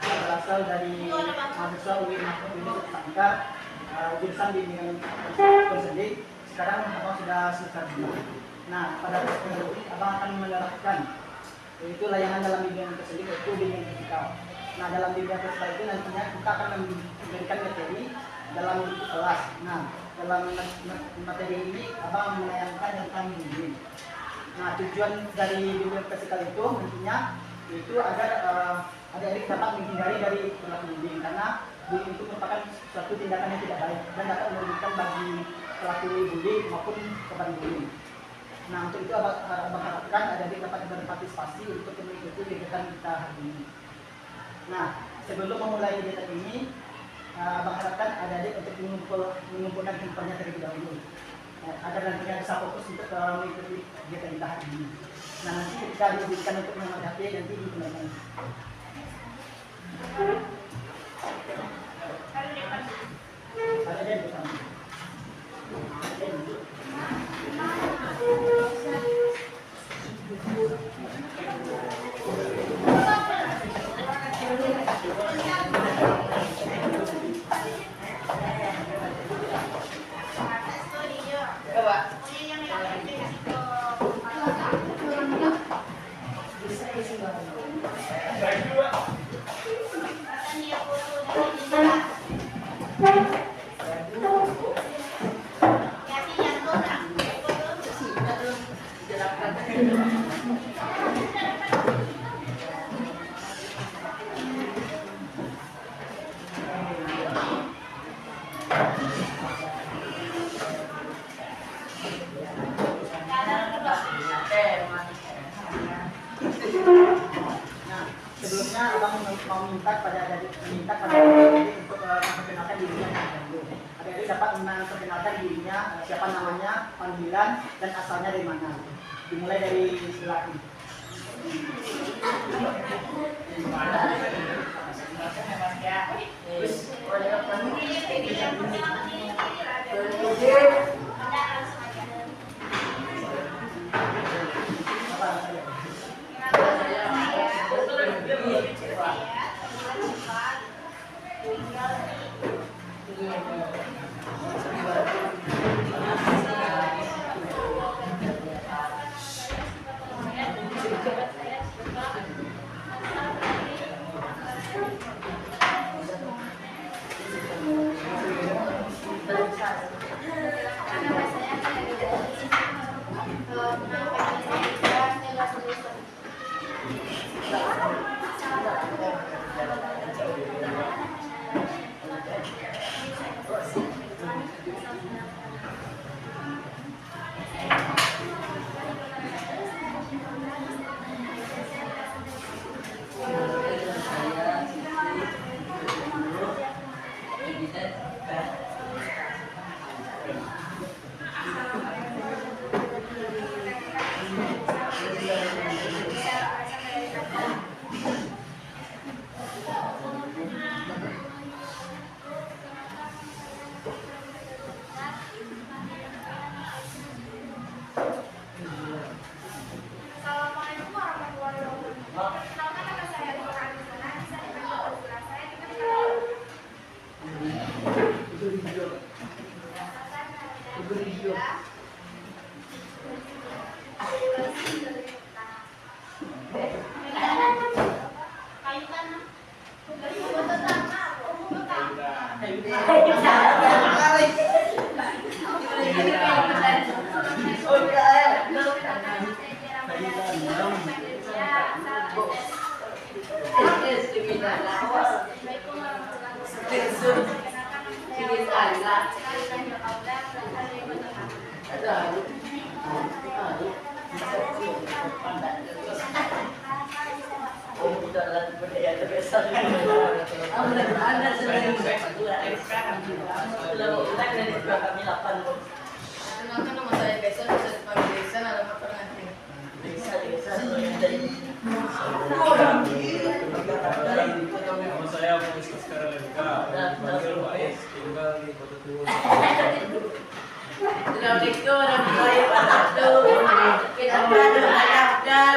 berasal dari mahasiswa UI Mahfud Sangkar jurusan bimbingan bersedik. Sekarang abang sudah selesai. Nah, pada kesempatan ini abang akan menerapkan yaitu layanan dalam bimbingan bersedik, yaitu bimbingan vertikal. Nah, dalam bimbingan vertikal itu nantinya kita akan memberikan materi dalam kelas. Nah, dalam materi ini abang menayangkan tentang bimbing. Nah, tujuan dari bimbingan vertikal itu nantinya itu agar adik-adik dapat menghindari dari perilaku bullying, karena bullying itu merupakan suatu tindakan yang tidak baik dan dapat merugikan bagi pelaku bullying maupun korban bullying. Nah, untuk itu abang harapkan adik-adik dapat berpartisipasi untuk mengikuti kegiatan kita hari ini. Nah, sebelum memulai kegiatan ini, abang harapkan adik-adik untuk mengumpulkan handphonenya terlebih dahulu, agar nantinya bisa fokus untuk mengikuti kegiatan kita hari ini. Nah, nanti ketika diizinkan untuk mengambil HP, nanti digunakan. Sebelumnya abang mau minta pada adik untuk memperkenalkan dirinya dulu. Adik-adik dapat memperkenalkan dirinya, siapa namanya, panggilan, dan asalnya dari mana. Dimulai dari sebelah ini.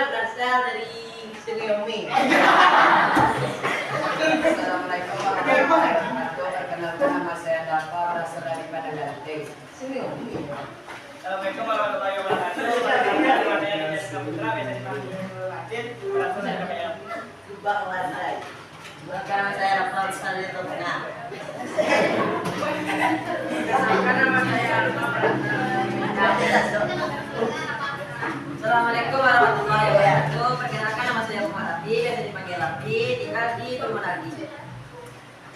Berasal dari Sungai Omi. Sekarang saya dapat sekali itu. Nah. Assalamualaikum warahmatullahi wabarakatuh. Perkenalkan nama saya Muhammad Rafi, biasa dipanggil Rafi, tinggal di Purwodadi.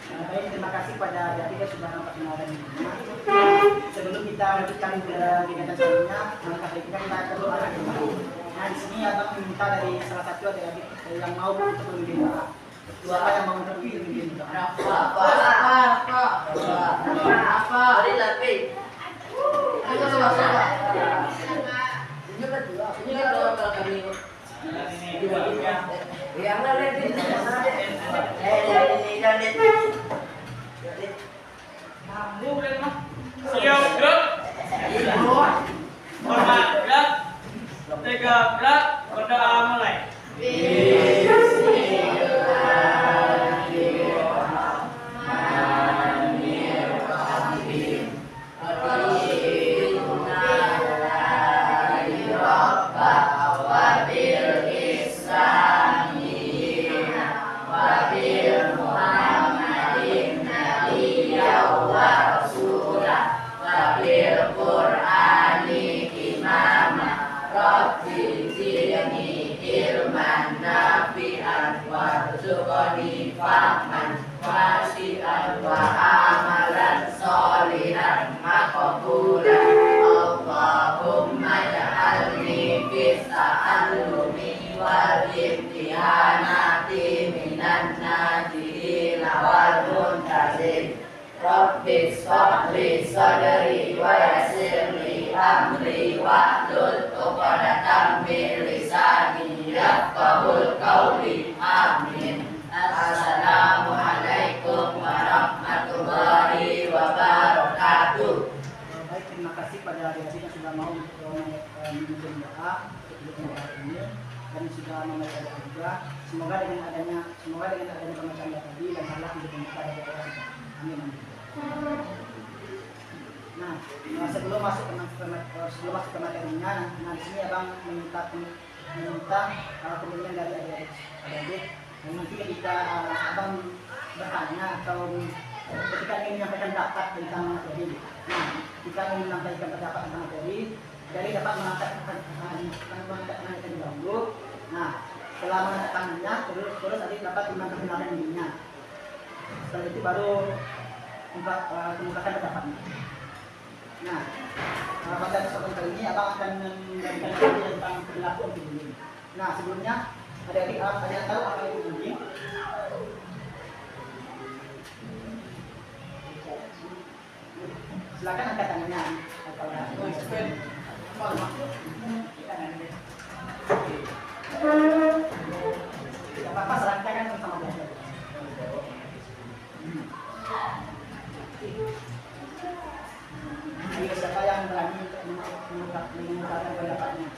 Baik, terima kasih pada Rafi yang sudah memperkenalkan dirinya. Sebelum kita lanjutkan ke kegiatan selanjutnya, maka kita perlu ada dulu. Nah, di sini abang minta dari salah satu adik-adik yang mau untuk memimpin doa. Siapa yang mau untuk memimpin doa? Apa? Dari Rafi. Siap gerak, hormat gerak, tegak gerak, berdoa mulai. Rabbis sabri sadri wa yassirli amri wahlul 'uqdatam min lisani yafqahul qawli. Amin. Assalamualaikum warahmatullahi wabarakatuh. Baik, terima kasih pada adik-adik yang sudah mau memimpin doa untuk doa ini dan sudah membaca doa juga. Semoga dengan adanya pembacaan doa tadi dan Allah hidup membuka doa kita. Amin. Nah, sebelum masuk ke materinya, nah di sini abang meminta kemudian dari adik-adik dan nanti ketika abang bertanya atau ketika ingin menyampaikan pendapat tentang materi, nah jika ingin menyampaikan pendapat tentang materi, dari dapat mengangkat tangannya dahulu. Nah, setelah mengangkat tangannya, terus adik dapat mengenalkan dirinya. Setelah itu baru kemukakan pendapatnya. Nah, pada kesempatan kali ini abang akan memberikan tentang perilaku anti-bullying. Nah, sebelumnya adik-adik ada yang tahu apa itu bullying? Silakan angkat tangannya. Tidak apa-apa, serangkaian bersama belajar. Ayo, siapa yang berani untuk mengungkapkan pendapatnya?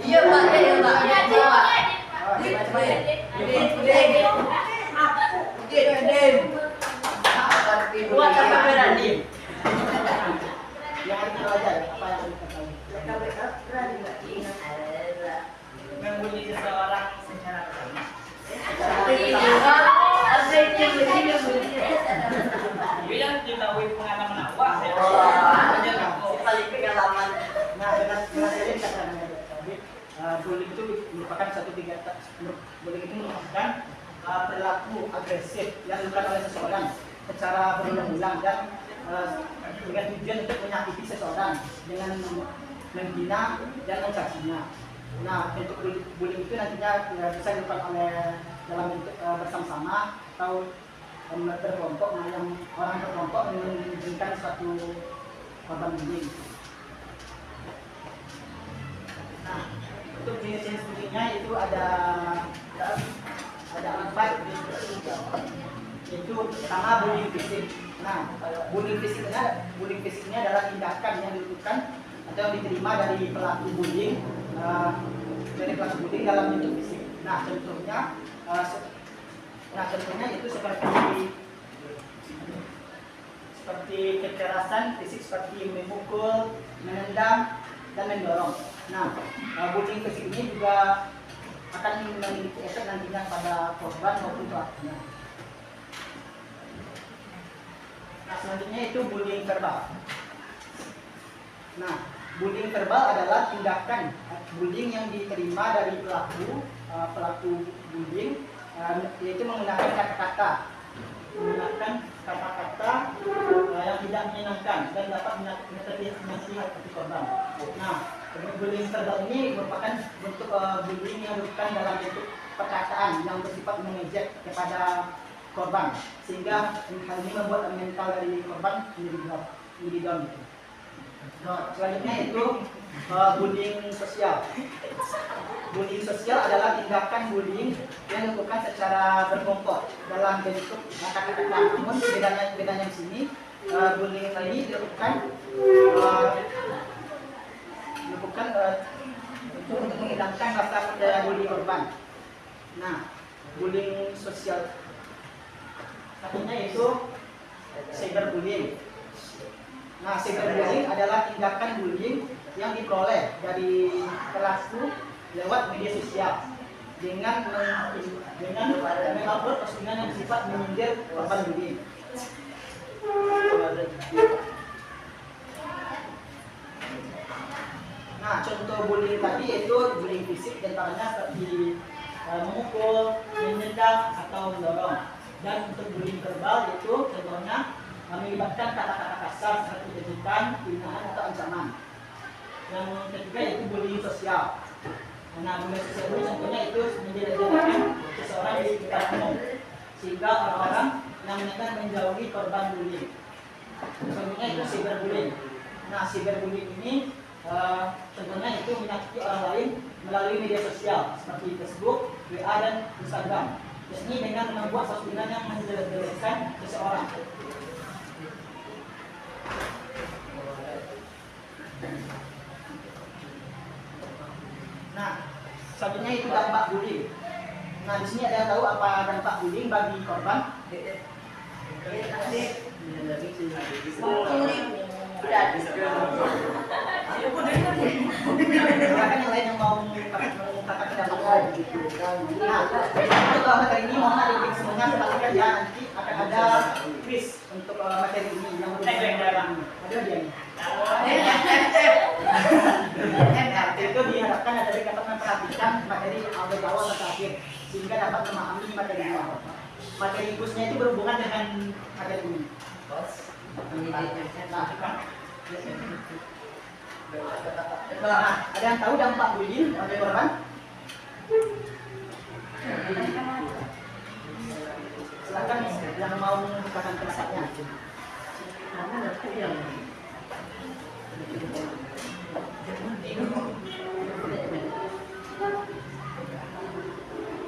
Iya Pak, iya Pak. Buat apa berani? Yang harus belajar, apa yang harus ketahui? Membuli seseorang secara bilang diketahui pengalaman awak ya. Paling pengalaman. Nah, dengan ini katakannya tadi, bullying itu merupakan bullying itu merupakan perilaku agresif yang dilakukan oleh seseorang secara berulang-ulang dan dengan tujuan untuk menyakiti seseorang dengan menghina dan mencacinya. Nah, untuk bullying itu nantinya bisa dilakukan oleh dalam bentuk bersama-sama atau berkelompok, yang orang berkelompok memberikan suatu korban bullying. Nah, untuk jenis-jenis bullyingnya itu ada 4, yaitu pertama bullying fisik. Nah, bullying fisiknya adalah tindakan yang dilakukan atau yang diterima dari pelaku bullying dalam bentuk fisik. Nah, contohnya itu seperti seperti kekerasan fisik seperti memukul, menendang, dan mendorong. Nah, bullying fisik ini juga akan memiliki efek nantinya pada korban maupun pelakunya. Nah, selanjutnya itu bullying verbal. Nah, bullying verbal adalah tindakan bullying yang diterima dari pelaku bullying, yaitu menggunakan kata-kata yang tidak menyenangkan dan dapat menyakiti hati korban. Nah, bullying verbal ini merupakan bentuk bullying yang bukan dalam bentuk perkataan yang bersifat mengejek kepada korban, sehingga hal ini membuat mental dari korban menjadi down. Selanjutnya itu bullying sosial. Bullying sosial adalah tindakan bullying yang dilakukan secara berkelompok dalam bentuk kata-kata. Namun bedanya di sini bullying ini dilakukan untuk menghilangkan rasa percaya diri korban. Nah, bullying sosial satunya itu cyberbullying. Nah, cyberbullying adalah tindakan bullying yang diperoleh dari pelaku lewat media sosial dengan mengupload postingan yang bersifat menyindir korban bullying. Nah, contoh bullying tadi yaitu bullying fisik, contohnya seperti memukul, menendang, atau mendorong. Dan untuk bullying verbal yaitu contohnya melibatkan kata-kata kasar seperti ejekan, hinaan, atau ancaman. Yang ketiga yaitu bullying sosial. Nah, bullying sosial ini contohnya itu menjelek-jelekan seseorang di sekitar umum sehingga orang-orang yang menjauhi korban bullying. Contohnya itu cyberbullying. Nah, cyberbullying ini contohnya itu menyakiti orang lain melalui media sosial seperti Facebook, WA, dan Instagram. Ini dengan membuat postingan yang menjelek-jelekan seseorang. Nah, selanjutnya itu dampak bullying. Nah, di sini ada yang tahu apa dampak bullying bagi korban? Silakan yang lain yang mau mengungkapkan dampak begitu. Nah, untuk materi ini mohon adik-adik semuanya perhatikan ya, nanti akan ada quiz untuk materi ini yang berhubungan dengan ada dia nih. Itu diharapkan ada dapat memperhatikan materi awal dan terakhir sehingga dapat memahami materi ini. Materi kursnya itu berhubungan dengan materi ini. Nah, ada yang tahu dampak bullying bagi korban? Silakan yang mau membukakan tulisannya.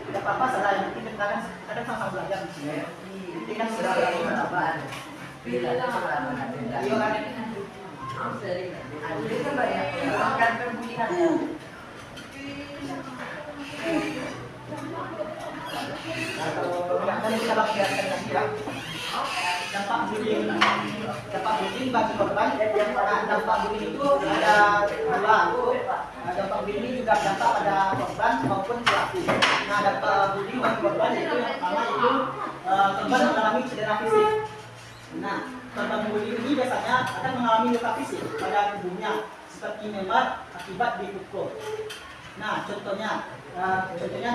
Tidak apa-apa, salah yang penting kita kan kadang sama belajar di sini. Ini kan sudah berapa? Iya kan? Nanti kita bagikan lagi ya. Dampak bullying bagi korban. Dampak bullying itu ada dua. Dampak bullying juga dampak pada korban maupun pelaku. Nah, dampak bullying bagi korban itu yang pertama itu korban mengalami cedera fisik. Nah, korban bullying ini biasanya akan mengalami luka fisik pada tubuhnya seperti memar akibat dipukul. Nah, contohnya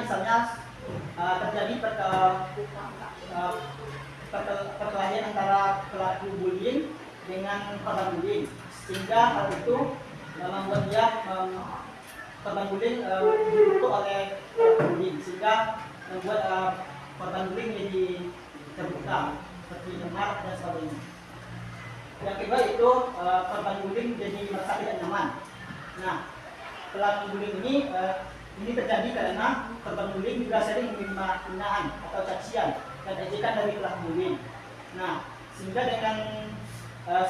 misalnya terjadi perkelahian antara pelaku bullying dengan korban bullying, sehingga hal itu membuat dia korban bullying dipukul oleh pelaku bullying, sehingga membuat korban bullying jadi terbuka seperti memar dan sebagainya. Yang kedua itu korban bullying jadi merasa tidak nyaman. Nah, pelaku bullying ini terjadi karena korban bullying juga sering menerima hinaan atau cacian dan ejekan dari pelaku bullying. Nah, sehingga dengan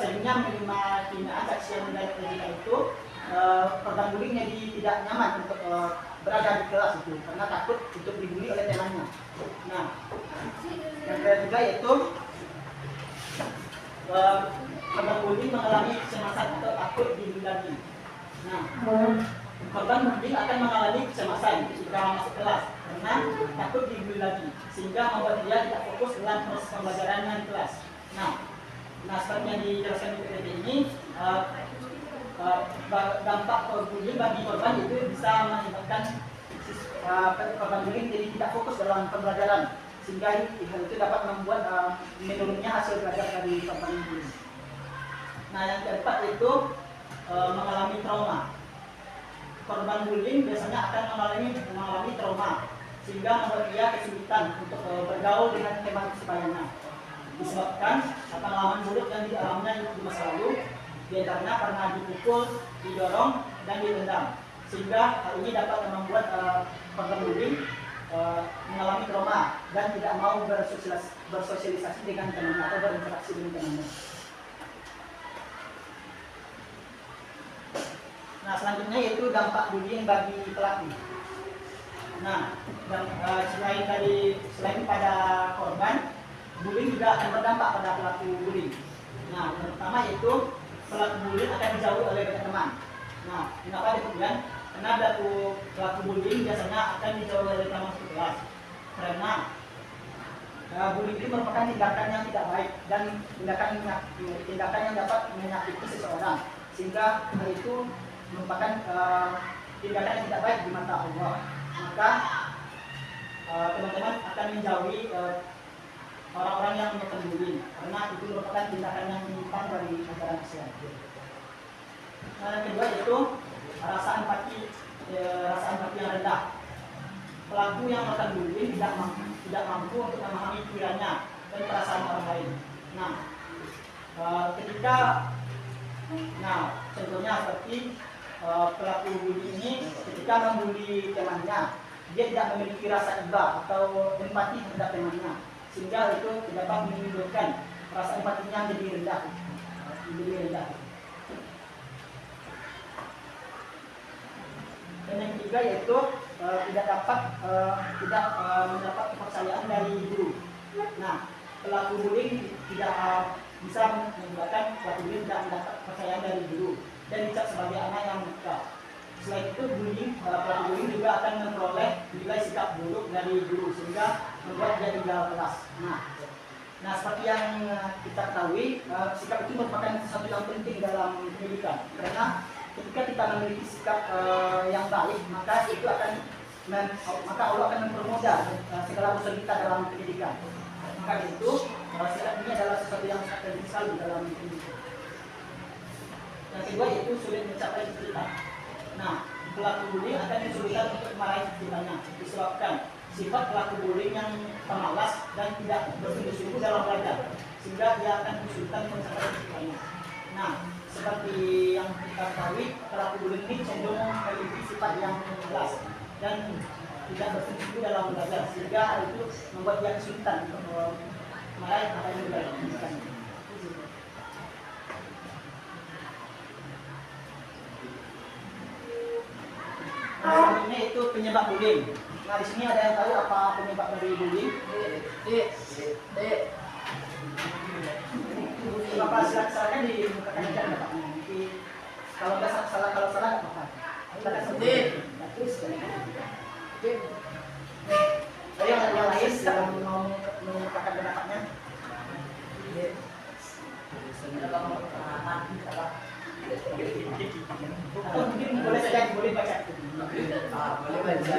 seringnya menerima hinaan, cacian, dan ejekan itu, korban bullying jadi tidak nyaman untuk berada di kelas itu karena takut untuk dibully oleh temannya. Nah, yang ketiga yaitu korban bullying mengalami kecemasan atau takut dibully lagi. Nah, korban bullying akan mengalami kecemasan jika masuk kelas karena takut dibully lagi, sehingga membuat dia tidak fokus dalam proses pembelajarannya di kelas. Nah, seperti yang dijelaskan di PPT ini, dampak bullying bagi korban itu bisa menyebabkan korban bullying jadi tidak fokus dalam pembelajaran, sehingga hal itu dapat membuat menurunnya hasil belajar dari korban bullying. Nah, yang keempat itu mengalami trauma. Korban bullying biasanya akan mengalami trauma, sehingga membuat dia kesulitan untuk bergaul dengan teman sebayanya, disebabkan pengalaman buruk yang dialaminya di masa lalu, diantaranya pernah dipukul, didorong, dan ditendang, sehingga hal ini dapat membuat korban bullying mengalami trauma dan tidak mau bersosialisasi dengan temannya atau berinteraksi dengan temannya. Nah, selanjutnya yaitu dampak bullying bagi pelaku. Nah, selain pada korban, bullying juga akan berdampak pada pelaku bullying. Nah, yang pertama yaitu pelaku bullying akan dijauhi oleh banyak teman. Nah, kenapa demikian? Karena pelaku bullying biasanya akan dijauhi oleh teman satu kelas. Karena bullying itu merupakan tindakan yang tidak baik dan tindakan yang dapat menyakiti seseorang, sehingga hal itu merupakan tindakan yang tidak baik di mata Allah. Maka teman-teman akan menjauhi orang-orang yang melakukan bullying, karena itu merupakan tindakan yang menyimpang dari ajaran Islam. Nah, yang kedua yaitu rasa empati yang rendah. Pelaku yang melakukan bullying tidak mampu untuk memahami pikirannya dan perasaan orang lain. Nah, contohnya seperti pelaku bullying ini ketika membuli temannya, dia tidak memiliki rasa iba atau empati terhadap temannya, sehingga itu tidak dapat menimbulkan rasa empatinya jadi rendah. Dan yang ketiga yaitu tidak mendapat kepercayaan dari guru. Nah, pelaku bullying tidak bisa menyebabkan pelaku bullying tidak mendapat kepercayaan dari guru dan dicap sebagai anak yang nakal. Selain itu, pelaku bullying juga akan memperoleh nilai sikap buruk dari guru, sehingga membuat dia tinggal kelas. Nah, seperti yang kita ketahui, sikap itu merupakan sesuatu yang penting dalam pendidikan. Karena ketika kita memiliki sikap yang baik, maka Allah akan mempermudah segala urusan kita dalam pendidikan. Maka itu sikap ini adalah sesuatu yang sangat penting sekali dalam pendidikan. Yang kedua yaitu sulit mencapai cita-cita. Nah, pelaku bullying akan kesulitan untuk meraih cita-citanya disebabkan sifat pelaku bullying yang pemalas dan tidak bersungguh-sungguh dalam belajar, sehingga dia akan kesulitan mencapai cita-citanya. Nah, seperti yang kita ketahui, pelaku bullying ini cenderung memiliki sifat yang pemalas dan tidak bersungguh-sungguh dalam belajar, sehingga itu membuat dia kesulitan untuk meraih apa yang dia inginkan. Selanjutnya itu penyebab bullying. Nah, di sini ada yang tahu apa penyebab dari bullying? Bapak silakan dibukakan aja Bapak. Nanti kalau salah nggak apa-apa. Yang lain yang mau mengungkapkan pendapatnya. Atau mungkin boleh saja boleh baca. Boleh baca.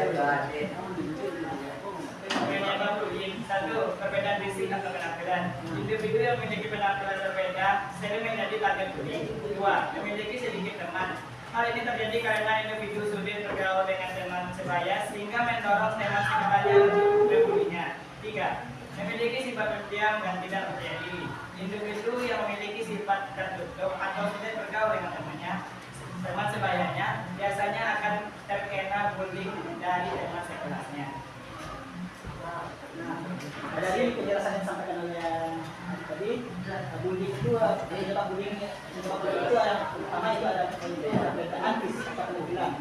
Penyebab bullying. Satu, perbedaan fisik atau penampilan. Individu yang memiliki penampilan berbeda sering menjadi target bullying. Dua, memiliki sedikit teman. Hal ini terjadi karena individu sulit bergaul dengan teman sebaya sehingga mendorong teman sekitarnya untuk membulinya. Tiga, memiliki sifat pendiam dan tidak percaya diri. Individu yang memiliki sifat tertutup atau sulit bergaul dengan teman sebayanya biasanya akan terkena bullying dari teman sekelasnya. Nah, dari penjelasan yang disampaikan oleh tadi, bullying itu penyebab bullying itu yang pertama itu ada perbedaan fisik atau penampilan.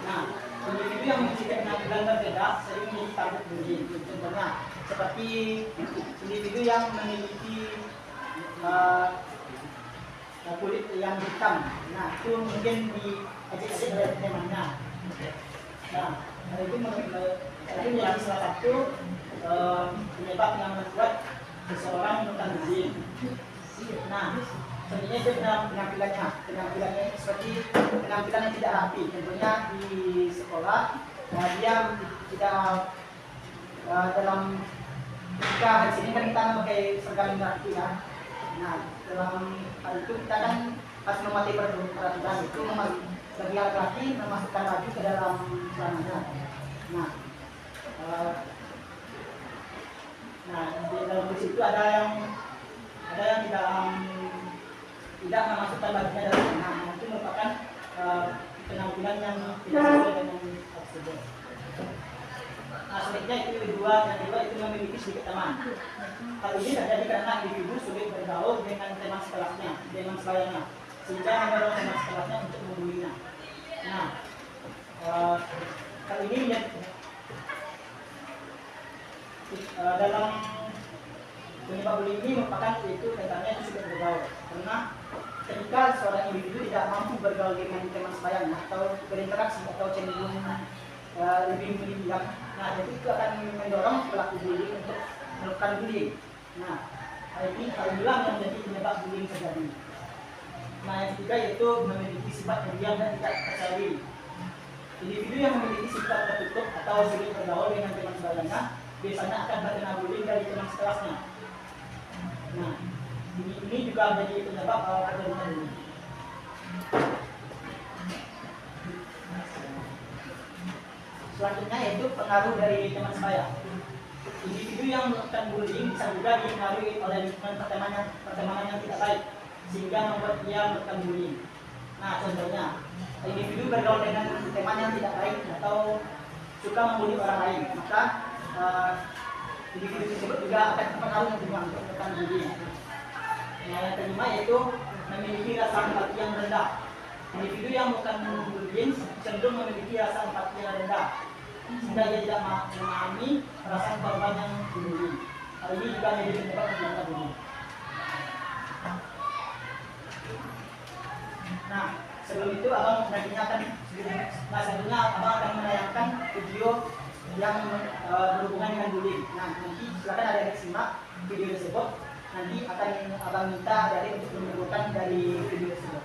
Nah, individu yang memiliki penampilan berbeda sering menjadi target bullying. Contohnya seperti individu yang memiliki kulit yang hitam. Nah, itu mungkin di adik-adik dari temannya. Nah, itu menjadi salah satu penyebab yang membuat seseorang menemukan bullying. Nah, sebenarnya itu penampilannya seperti penampilan yang tidak rapi. Tentunya di sekolah, dia tidak dalam ketika di sini kan kita memakai seragam yang rapi ya. Nah, dalam hal itu kita kan harus mematuhi peraturan itu, bagi laki-laki memasukkan baju ke dalam celananya. Nah, di dalam kursi itu ada yang di dalam tidak memasukkan bajunya dalam celana. Nah, itu merupakan penampilan yang tidak sesuai dengan tersebut. Nah, sebaliknya yang kedua itu memiliki sedikit teman. Hal ini terjadi karena individu sulit bergaul dengan teman sekelasnya, sehingga mendorong teman sekelasnya untuk membulinya. Nah, hal ini dalam penyebab bullying ini merupakan yaitu kaitannya itu sulit bergaul. Karena ketika seorang individu tidak mampu bergaul dengan teman sebayanya atau berinteraksi atau cenderung lebih mendiam, nah jadi itu akan mendorong pelaku bullying untuk melakukan bullying. Nah, hal inilah yang menjadi penyebab bullying terjadi. Nah, yang ketiga yaitu memiliki sifat pendiam dan tidak percaya diri. Individu yang memiliki sifat tertutup atau sulit bergaul dengan teman sebayanya biasanya akan terkena bullying dari teman sekelasnya. Nah, ini juga menjadi penyebab terjadinya bullying. Selanjutnya yaitu pengaruh dari teman sebaya. Individu yang melakukan bullying bisa juga dipengaruhi oleh lingkungan pertemanan yang tidak baik, sehingga membuat dia melakukan bullying. Nah, contohnya, individu bergaul dengan teman yang tidak baik atau suka membuli orang lain, maka individu tersebut juga akan terpengaruh untuk melakukan bullying. Nah, yang kelima yaitu memiliki rasa empati yang rendah. Individu yang melakukan bullying cenderung memiliki rasa empati yang rendah, sehingga dia tidak memahami perasaan korban yang dibully. Hal ini juga menjadi penyebab terjadinya bullying. Nah, sebelum itu abang selanjutnya abang akan menayangkan video yang berhubungan dengan bullying. Nah, nanti silakan ada yang simak video tersebut. Nanti akan abang minta dari untuk menunjukkan dari video tersebut.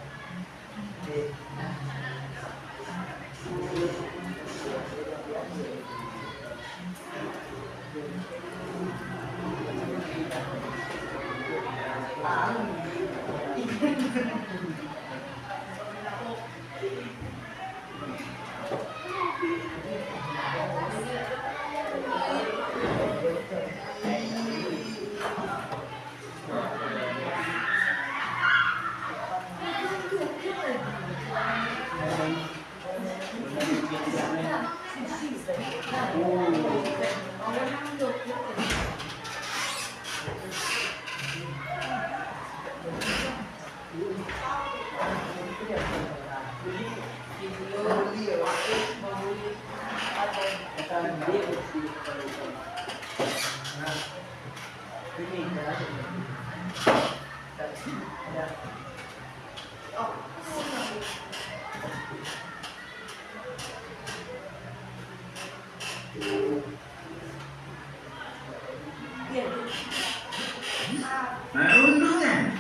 Peruntungan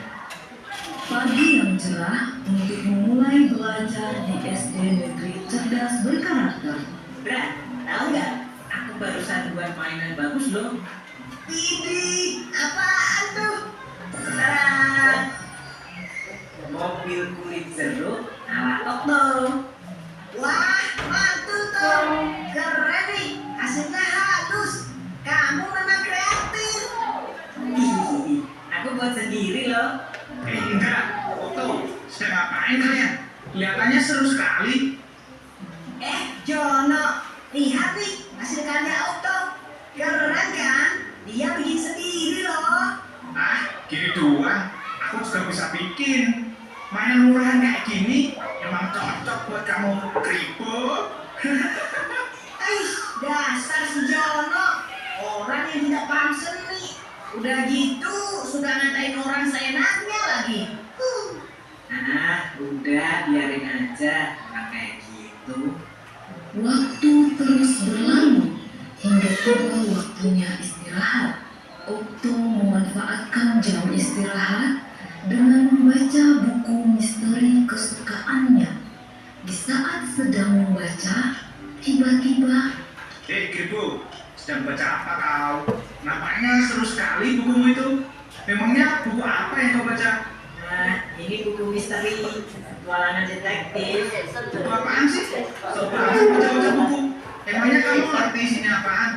pagi yang cerah untuk memulai belajar di SD Negeri Cerdas Berkarakter. Bran, tahu nggak? Aku barusan buat mainan bagus loh. Ini apaan tuh? Bran, mobil kulit jeruk ala Okto. Wah, mantul tuh. Keren nih, hasilnya halus. Kamu memang kreatif. Ih, aku buat sendiri loh. Enggak, Okto, sedang ngapain kalian? Kelihatannya seru sekali. Jono, lihat nih hasil karya Okto. Keren kan? Dia bikin sendiri loh. Ah, gini doang. Aku juga bisa bikin. Mainan murahan kayak gini emang cocok buat kamu keriput. Dasar si Jono, orang yang tidak paham seni. Udah gitu, suka ngatain orang seenaknya lagi. Udah, biarin aja. Nggak kayak gitu. Waktu terus berlalu hingga tiba waktunya istirahat. Okto memanfaatkan jam istirahat dengan membaca buku misteri kesukaannya. Di saat sedang membaca, tiba-tiba Kribo, sedang baca apa kau? Nampaknya seru sekali bukumu itu. Memangnya buku apa yang kau baca? Nah, ini buku misteri petualangan detektif. Buku apaan sih? Coba baca-baca buku. Emangnya kamu ngerti isinya apaan?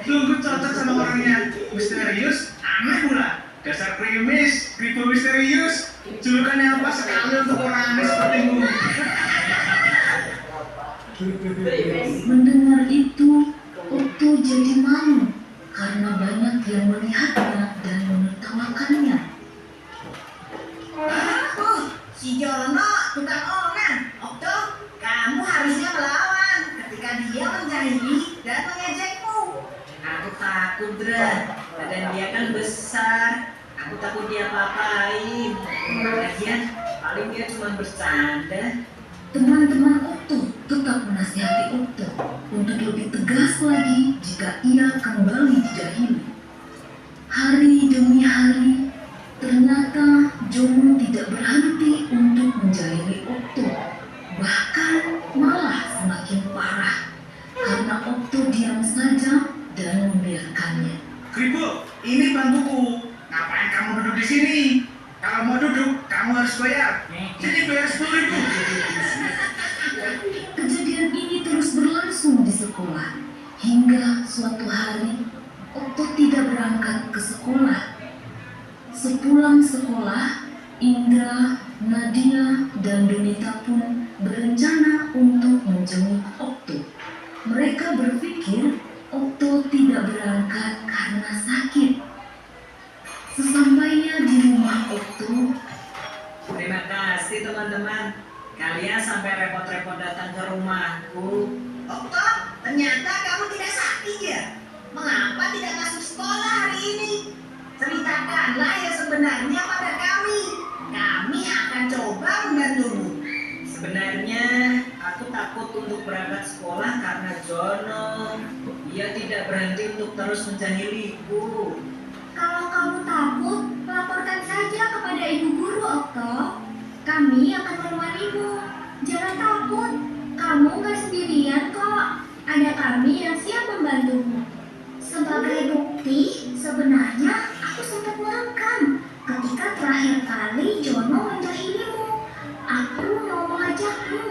Sungguh cocok sama orangnya. Misterius, aneh pula. Dasar krimis, Kribo misterius. Julukannya apa sekali untuk orang aneh sepertimu? mendengar itu, Okto jadi malu karena banyak yang melihatnya dan menertawakannya. Si Jono tukang omongan. Okto, kamu harusnya melawan ketika dia menjahili dan mengejekmu. Aku takut, Dra. Badan dia kan besar. Aku takut dia apa-apain. Lagian, paling dia cuma bercanda. Teman-teman Okto tetap menasihati Okto untuk lebih tegas lagi jika ia kembali dijahili. Hari demi hari, ternyata Jono tidak berhenti untuk menjahili Okto. Bahkan malah semakin parah karena Okto diam saja dan membiarkannya. Kribo, ini bantuku. Ngapain kamu duduk di sini? Kalau mau duduk, kamu harus bayar. Sini bayar 10.000. Kejadian ini terus berlangsung di sekolah hingga suatu hari Okto tidak berangkat ke sekolah. Sepulang sekolah, Indra, Nadia, dan Donita pun berencana untuk menjenguk Okto. Mereka berpikir Okto tidak berangkat karena sakit. Sesampainya di rumah Okto, Terima kasih, teman-teman. Kalian sampai repot-repot datang ke rumahku. Okto, ternyata kamu tidak sakit ya? Mengapa tidak masuk sekolah hari ini? Ceritakanlah yang sebenarnya pada kami. Kami akan coba membantumu. Sebenarnya aku takut untuk berangkat sekolah karena Jono. Dia tidak berhenti untuk terus menjahiliku. Kalau kamu takut, laporkan saja kepada ibu guru, Okto. Kami akan menemanimu. Jangan takut, kamu gak sendirian kok. Ada kami yang siap membantumu. Sebagai bukti, sebenarnya aku sempat merekam ketika terakhir kali Jono menjahilimu. Aku mau mengajakmu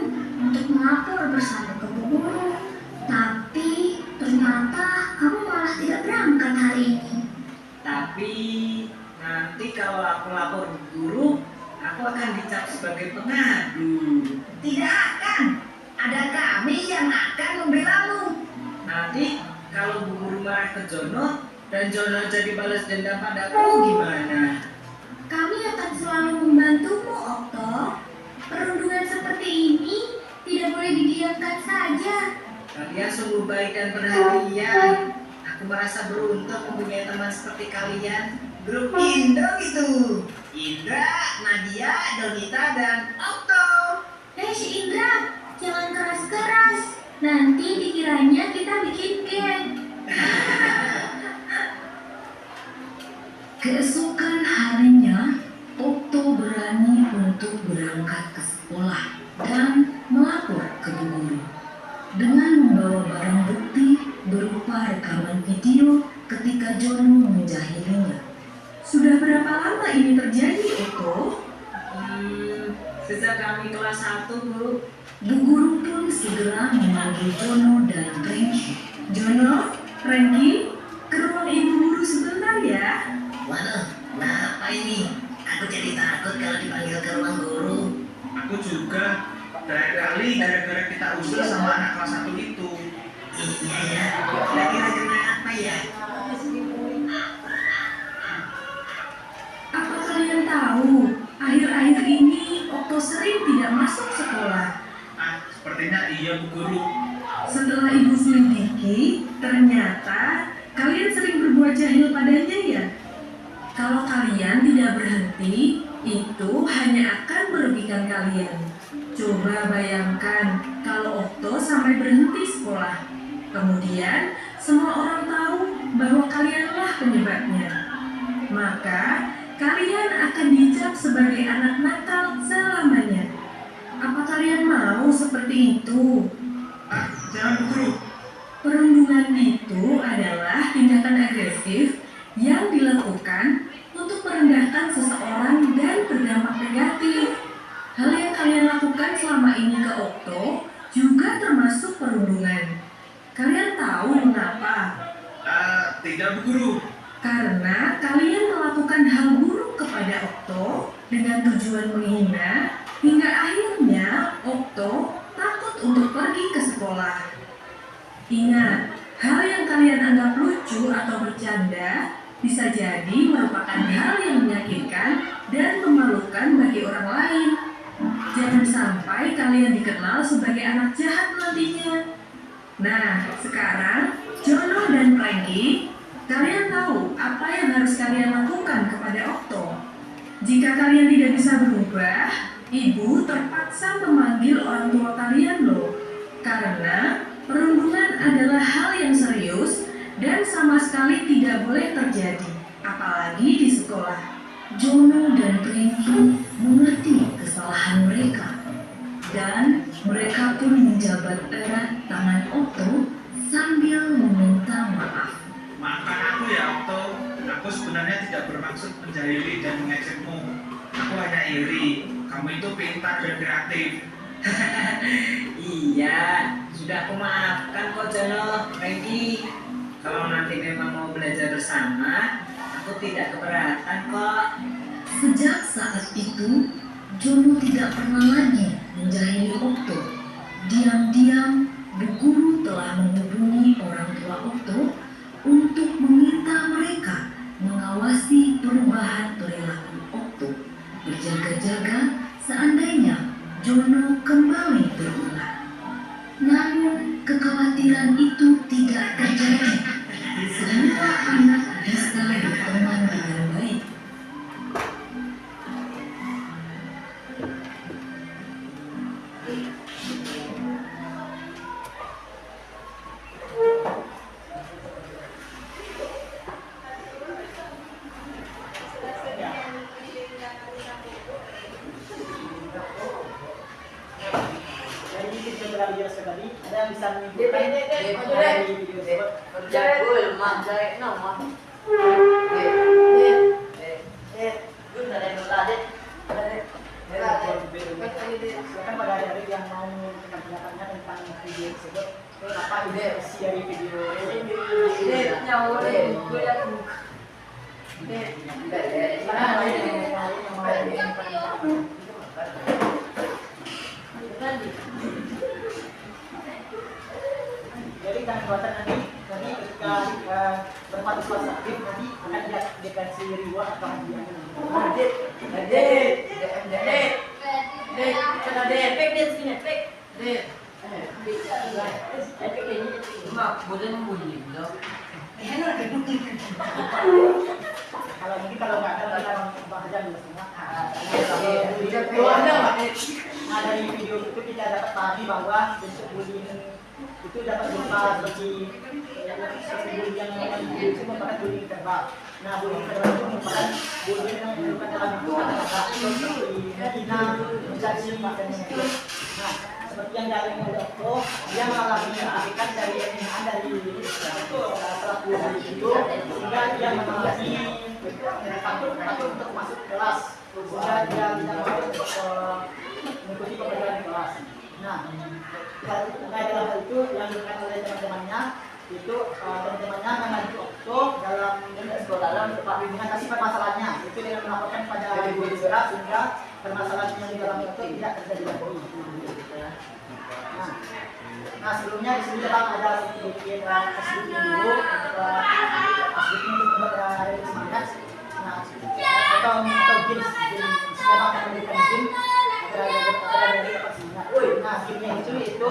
untuk melapor bersama ke bu guru. Tapi ternyata kamu malah tidak berangkat hari ini. Tapi nanti kalau aku lapor ke guru, aku akan dicap sebagai pengadu. Tidak akan. Ada kami yang akan membelamu. Nanti kalau bu guru marah ke Jono dan Jono jadi balas dendam padaku gimana? Kami akan selalu membantumu, Okto. Perundungan seperti ini tidak boleh didiamkan saja. Kalian sungguh baik dan perhatian. Aku merasa beruntung mempunyai teman seperti kalian. Grup Indo itu. Indra, Nadia, Donita, dan Okto. Si Indra, jangan keras-keras. Nanti dikiranya kita bikin geng. keesokan harinya Okto berani untuk berangkat ke sekolah dan melapor ke bu guru dengan membawa barang bukti berupa rekaman video ketika Jono menjahilinya. Sudah berapa lama ini terjadi, Okto? Sejak kami kelas 1, Bu. Bu guru pun segera memanggil Jono dan Rengki. Jono, Rengki, ke ruang ibu guru sebentar ya. Waduh, kenapa ini? Aku jadi takut kalau dipanggil ke ruang guru. Aku juga. Terakhir kali gara-gara kita usil sama anak kelas 1 itu. Iya ya, kira-kira kenapa ya? Apa kalian tahu, akhir-akhir ini Okto sering tidak masuk sekolah. Sepertinya iya bu guru. Setelah ibu selidiki, ternyata kalian sering berbuat jahil padanya ya. Kalau kalian tidak berhenti, itu hanya hanya akan merugikan kalian. Coba bayangkan kalau Okto sampai berhenti sekolah. Kemudian semua orang tahu bahwa kalianlah penyebabnya. Maka kalian akan dicap sebagai anak nakal selamanya. Apa kalian mau seperti itu? Jangan Bu Guru. Perundungan itu adalah tindakan agresif yang dilakukan untuk merendahkan seseorang dan berdampak negatif. Hal yang kalian lakukan selama ini ke Okto juga termasuk perundungan. Kalian tahu mengapa? Tidak Bu Guru. Karena kalian melakukan hal buruk kepada Okto dengan tujuan menghina, hingga akhirnya Okto takut untuk pergi ke sekolah. Ingat, hal yang kalian anggap lucu atau bercanda bisa jadi merupakan hal yang menyakitkan dan memalukan bagi orang lain. Jangan sampai kalian dikenal sebagai anak jahat nantinya. Nah, sekarang Jono dan Frankie, kalian tahu apa yang harus kalian lakukan kepada Okto. Jika kalian tidak bisa berubah, ibu terpaksa memanggil orang tua kalian loh. Karena perundungan adalah hal yang serius dan sama sekali tidak boleh terjadi, apalagi di sekolah. Jono dan Frankie mengerti kesalahan mereka, dan mereka pun menjabat erat tangan Okto sambil meminta maaf. Maafkan aku ya Okto. Aku sebenarnya tidak bermaksud menjahili dan mengejekmu. Aku hanya iri. Kamu itu pintar dan kreatif. Iya, sudah aku maafkan kok Jono, Frankie. Kalau nanti memang mau belajar bersama, aku tidak keberatan kok. Sejak saat itu, Jono tidak pernah lagi menjahili Okto. Diam-diam, Bu Guru telah menghubungi orang tua Okto untuk meminta mereka mengawasi perubahan perilaku Okto, berjaga-jaga seandainya Jono kembali berulah. Namun kekhawatiran itu tidak terjadi. Semua anak bisa berteman dengan baik. Jadi video telah dijelaskan tadi, ada yang bisa Dek, menyimpulkan dek, dek, dari maju, dek. video tersebut. Jagul, mak, jahit, no, mak. Gue ada yang tadi. Silakan pada adik-adik yang mau menyampaikan pendapatnya tentang video tersebut. Apa isi dari video ini? Nyawa, gue lihat muka. Silakan ada yang mau menyampaikan. Jadi jangan khawatir nanti ketika berpartisipasi aktif nanti akan dikasih reward atau hadiah. Kalau mungkin kalau nggak ada kita bahagia dulu semua. Nah dari video itu kita dapat tadi bahwa bentuk bullying itu dapat berupa seperti bullying yang itu merupakan bullying verbal. Nah bullying verbal itu merupakan bullying yang dilakukan dalam bentuk kata-kata seperti menghina, mencaci, dan menyakiti. Nah seperti yang dari Okto, dia mengalami akibat dari penghinaan dari pelaku itu sehingga dia mengalami takut untuk masuk kelas, sehingga dia tidak mau mengikuti pembelajaran di kelas. Nah, terkait dalam hal itu yang dilakukan oleh teman-temannya itu teman-temannya mengadu Okto dalam mengatasi permasalahannya itu dengan melaporkan pada ibu segera sehingga permasalahan yang di dalam itu tidak terjadi lagi. Nah sebelumnya di sini bang ada sedikit sedikit dulu sedikit untuk membuat semangat. Nah atau games siapa akan memberikan game agar dapat semangat. Nah gamenya itu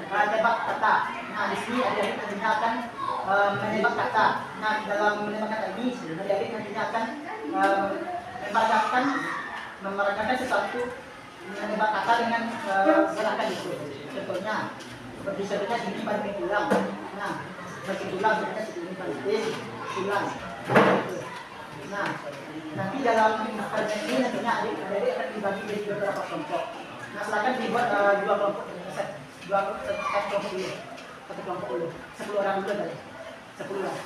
tembak kata. Nah di sini adik-adik nantinya akan menembak kata. Nah dalam menembak kata ini adik-adik nantinya akan memeragakan sesuatu menembak kata dengan gerakan itu. Contohnya seperti sebenarnya sini banting tulang. Nah, banting tulang sebenarnya sini banting tulang. Nah, nanti dalam permainan ini nantinya adik-adik akan dibagi menjadi beberapa kelompok. Nah, silakan dibuat dua kelompok dulu. Satu kelompok dulu. 10 orang dulu tadi. 10 orang.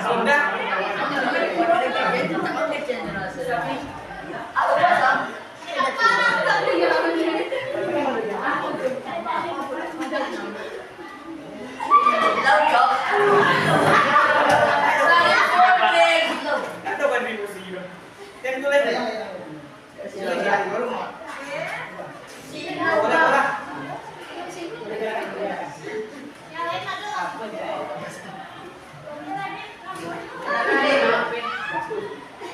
Sunda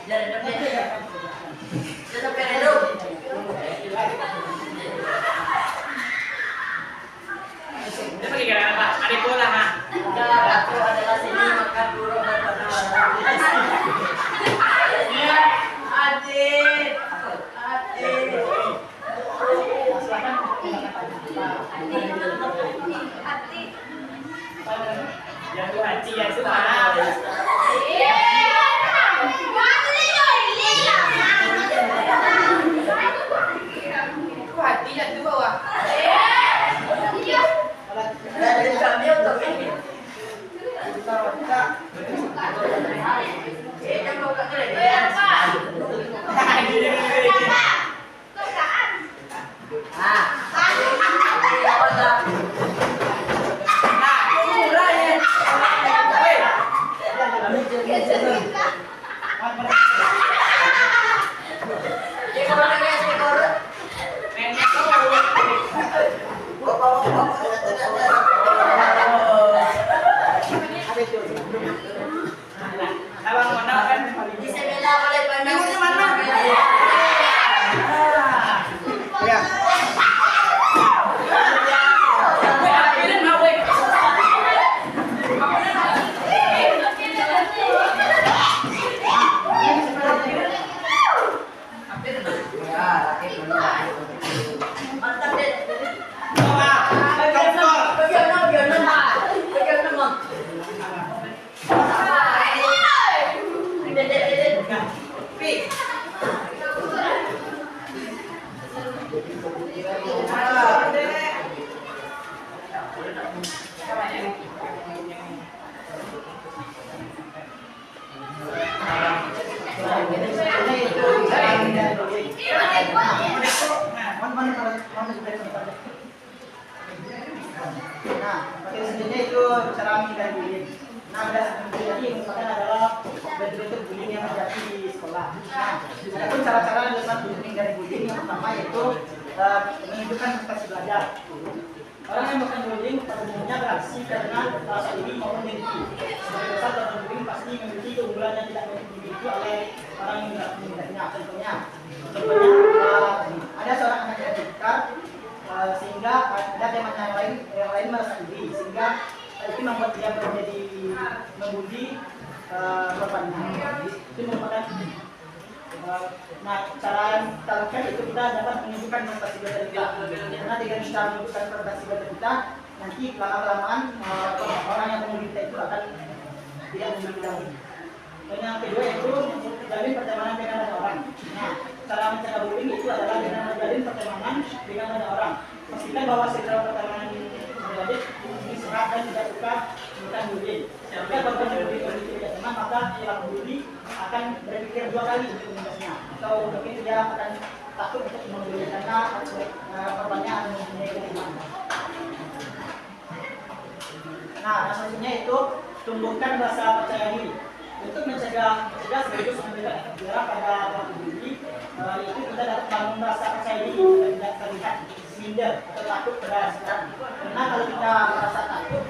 Jangan sampai redo. Dia pergi ke apa? Ada bola ha. Aku adalah sini makan burung berpenawaran. Adit. Yang tu haji yang tu Hati yang tu bawah. Dari kami untuk ini. Jangan buka kerja. Abang mana kan? Bisa bela oleh pandang. Ya. Mantap deh. Nah, pakai sebenarnya itu cara menghindari bullying. Nah, ada jadi yang merupakan adalah bentuk bullying yang terjadi di sekolah. Nah, ada pun cara-cara dalam menghindari bullying yang pertama yaitu menunjukkan prestasi belajar. Orang yang melakukan bullying pada umumnya beraksi karena rasa iri maupun dengki. Sebagai besar dalam bullying pasti memiliki keunggulan yang tidak dimiliki oleh orang yang menghindarinya. Contohnya ada seorang anak yang pintar sehingga ada teman yang lain merasa iri sehingga itu membuat dia menjadi membuli korbannya. Itu merupakan nah cara yang kita lakukan itu kita dapat menunjukkan prestasi belajar kita. Karena dengan kita menunjukkan prestasi belajar kita, nanti lama-kelamaan orang yang membuli kita itu akan tidak membuli kita lagi. Dan yang kedua itu menjalin pertemanan dengan banyak orang. Nah, cara mencegah bullying itu adalah dengan menjalin pertemanan dengan banyak orang. Pastikan bahwa segala pertemanan menjadi diserap dan tidak suka melakukan bullying. Jika korban bullying tidak teman, maka pelaku bullying akan berpikir dua kali untuk menugasnya. Atau mungkin dia akan takut untuk membuli karena korbannya akan mempunyai keteman. Nah, selanjutnya itu tumbuhkan rasa percaya diri. Untuk mencegah sekaligus memberikan efek jerah pada pelaku bullying, itu kita dapat membangun rasa percaya diri dan tidak terlihat minder atau takut pada sekarang. Karena kalau kita merasa takut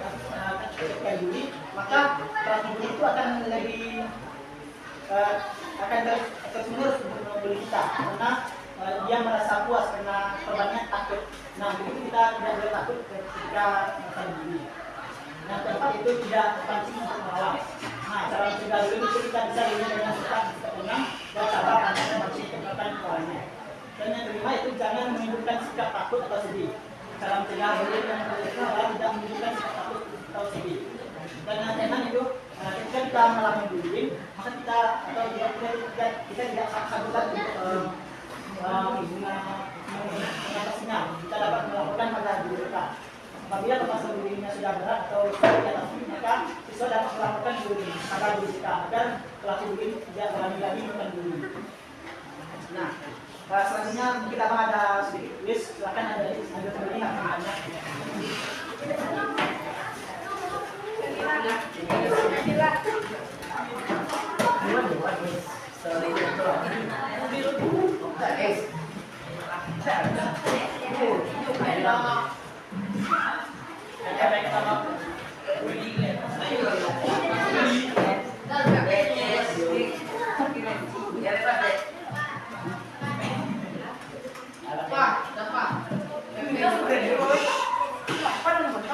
ketika bully, maka pelaku bully itu akan lebih akan terus-menerus untuk membuli kita karena dia merasa puas karena korbannya takut. Nah, begitu kita tidak boleh takut ketika merasa bully. Yang keempat itu tidak pancing untuk melawan. Nah, cara mencegah bullying itu kita bisa dengan sikap tenang dan sabar tanpa memancing kekuatan kepalanya. Dan yang kelima itu jangan menunjukkan sikap takut atau sedih. Cara mencegah bullying yang kedua adalah tidak menunjukkan sikap takut atau sedih. Dan yang keenam itu ketika kita melakukan bullying, maka kita atau kita tidak sabar untuk mengatasinya. Kita dapat melaporkan pada guru kita. Apabila permasalahan bullyingnya sudah berat atau sudah diatasi, maka siswa dapat melaporkan pada guru kita agar pelaku bullying tidak berani lagi melakukan bullying. Nah, selanjutnya kita akan ada sedikit quiz. Silakan ada kembali banyak. Ya bebas deh.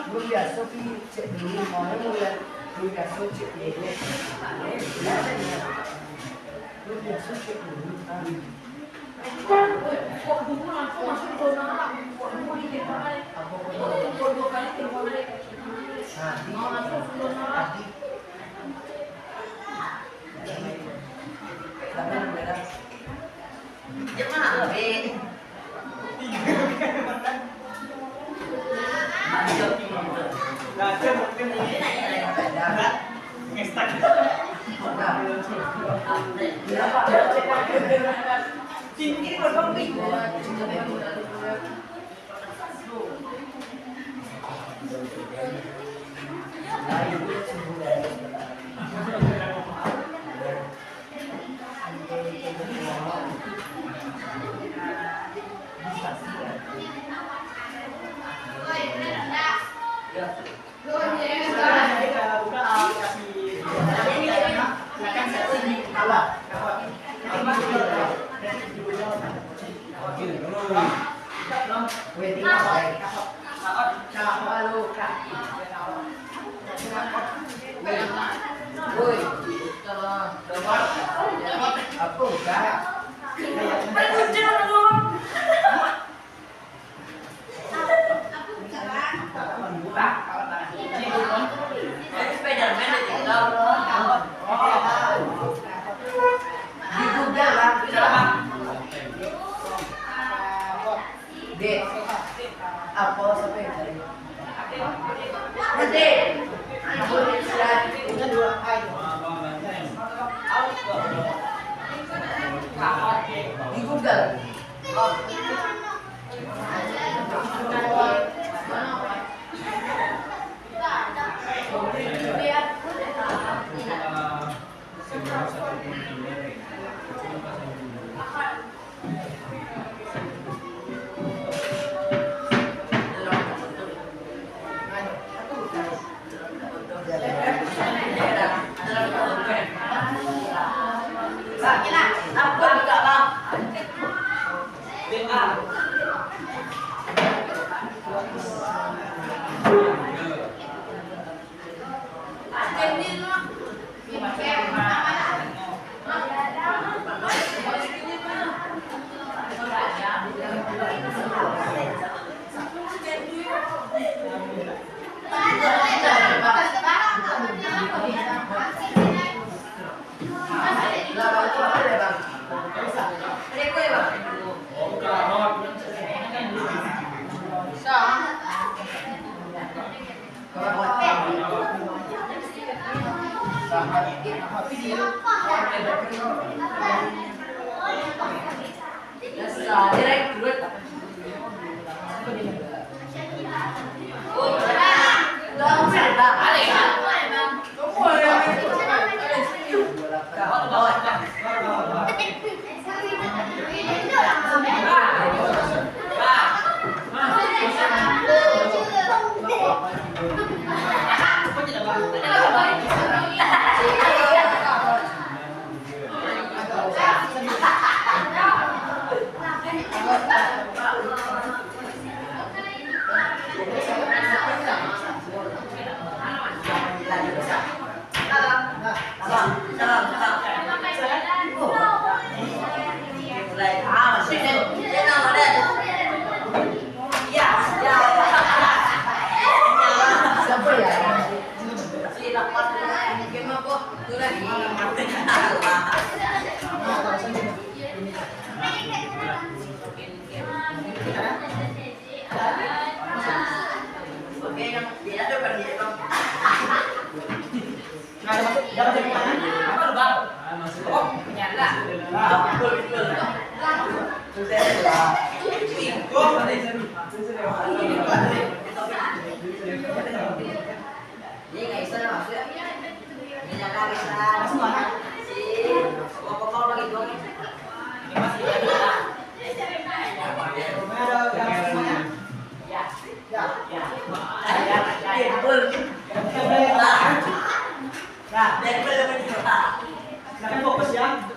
Belum biasa sih cek dulu mau mulai belum biasa cek dulu. Belum biasa cek dulu. Jangan be. Nah, mungkin ngestak. Ini kalau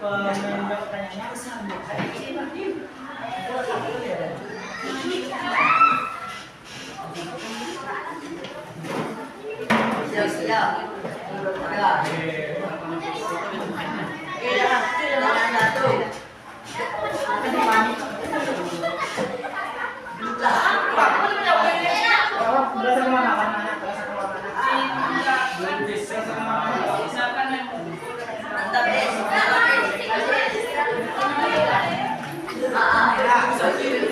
menjawab pertanyaannya. Siap. Jangan satu. Berasa kemana-mana, berasa kemana-mana. Mantap,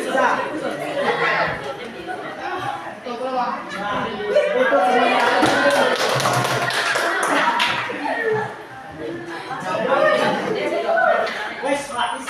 Susah. Itu wes praktis.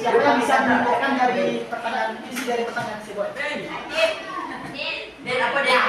Kita bisa menentukan dari pertanyaan isi dari pertanyaan si boy. Apa dia?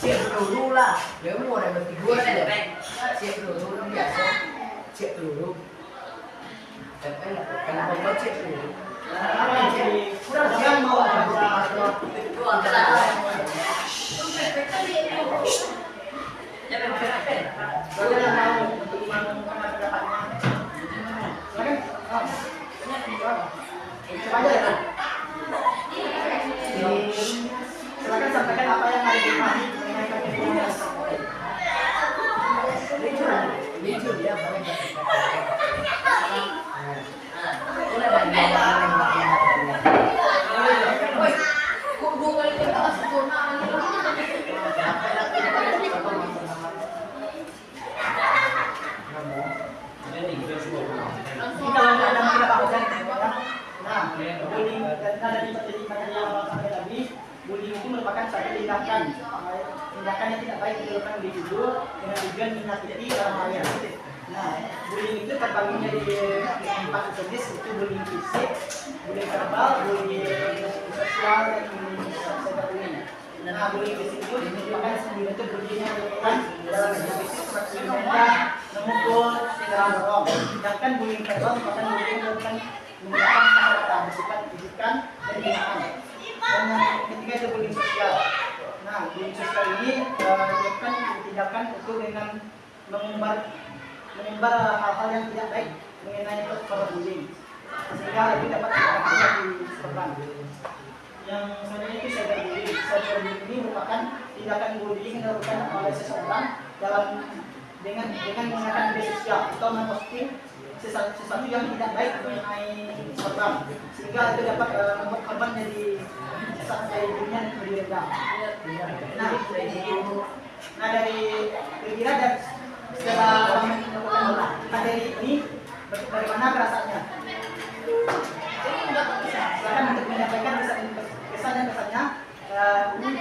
Siap dulu lah, nếu mùa này mình thì đua này được siap dulu, nó biasa siap dulu. Jangan mau silakan sampaikan apa yang ada di pagi mengenai KPPS. Jujur ya, nah, bullying dan ada di materi yang sampai tadi, bullying itu merupakan satu tindakan yang tidak baik dilakukan individu dengan tujuan menyakiti orang lain. Nah, bullying itu terbagi menjadi 4 jenis, itu bullying fisik, bullying verbal, bullying seksual, dan bullying cyberbullying. Nah, bullying fisik itu merupakan bentuk bullying yang dilakukan dalam bentuk fisik seperti menendang, memukul, dorong. Sedangkan bullying verbal merupakan bullying yang dilakukan menggunakan kata-kata bersifat fizikan dan hinaan. Dan yang ketiga itu bullying sosial. Nah, bullying sosial ini dilakukan tindakan untuk dengan mengumbar hal-hal yang tidak baik mengenai korban bullying, sehingga lebih dapat dilakukan di korban. Yang selanjutnya itu cyberbullying. Cyberbullying ini merupakan tindakan bullying yang dilakukan oleh seseorang dengan menggunakan media sosial atau memposting sesuatu yang tidak baik mengenai korban, sehingga itu dapat membuat korban jadi dirinya lebih rendah. Nah dari kira-kira dan setelah melakukan materi ini bagaimana perasaannya? Silakan untuk menyampaikan kesan dan pesannya. Dalam kami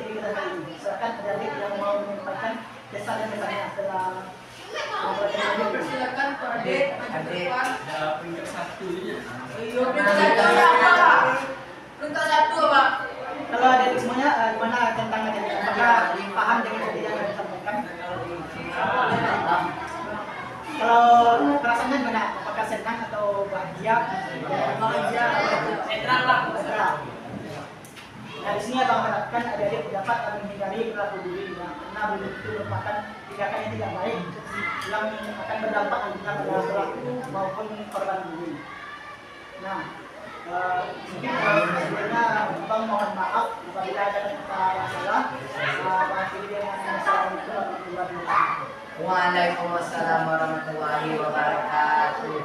kita hari ini, silakan adik yang mau menyampaikan kesan dan pesannya setelah Silakan Pak Adik. peringkat 1 aja. Peringkat 1 Pak. Kalau adik semuanya gimana tentang materi? Apakah paham dengan materi yang disampaikan? Kalau perasaannya gimana? Apakah senang atau bahagia? Bahagia. Netral Pak. Nah, di sini abang harapkan adik-adik dapat menghindari perilaku bullying, karena bullying itu merupakan tindakan yang tidak baik yang akan berdampak nantinya pada pelaku maupun korban bullying. Nah, mungkin sebelumnya abang mohon maaf apabila ada kata salah. Akhiri dengan assalamualaikum warahmatullahi wabarakatuh. Waalaikumsalam warahmatullahi wabarakatuh.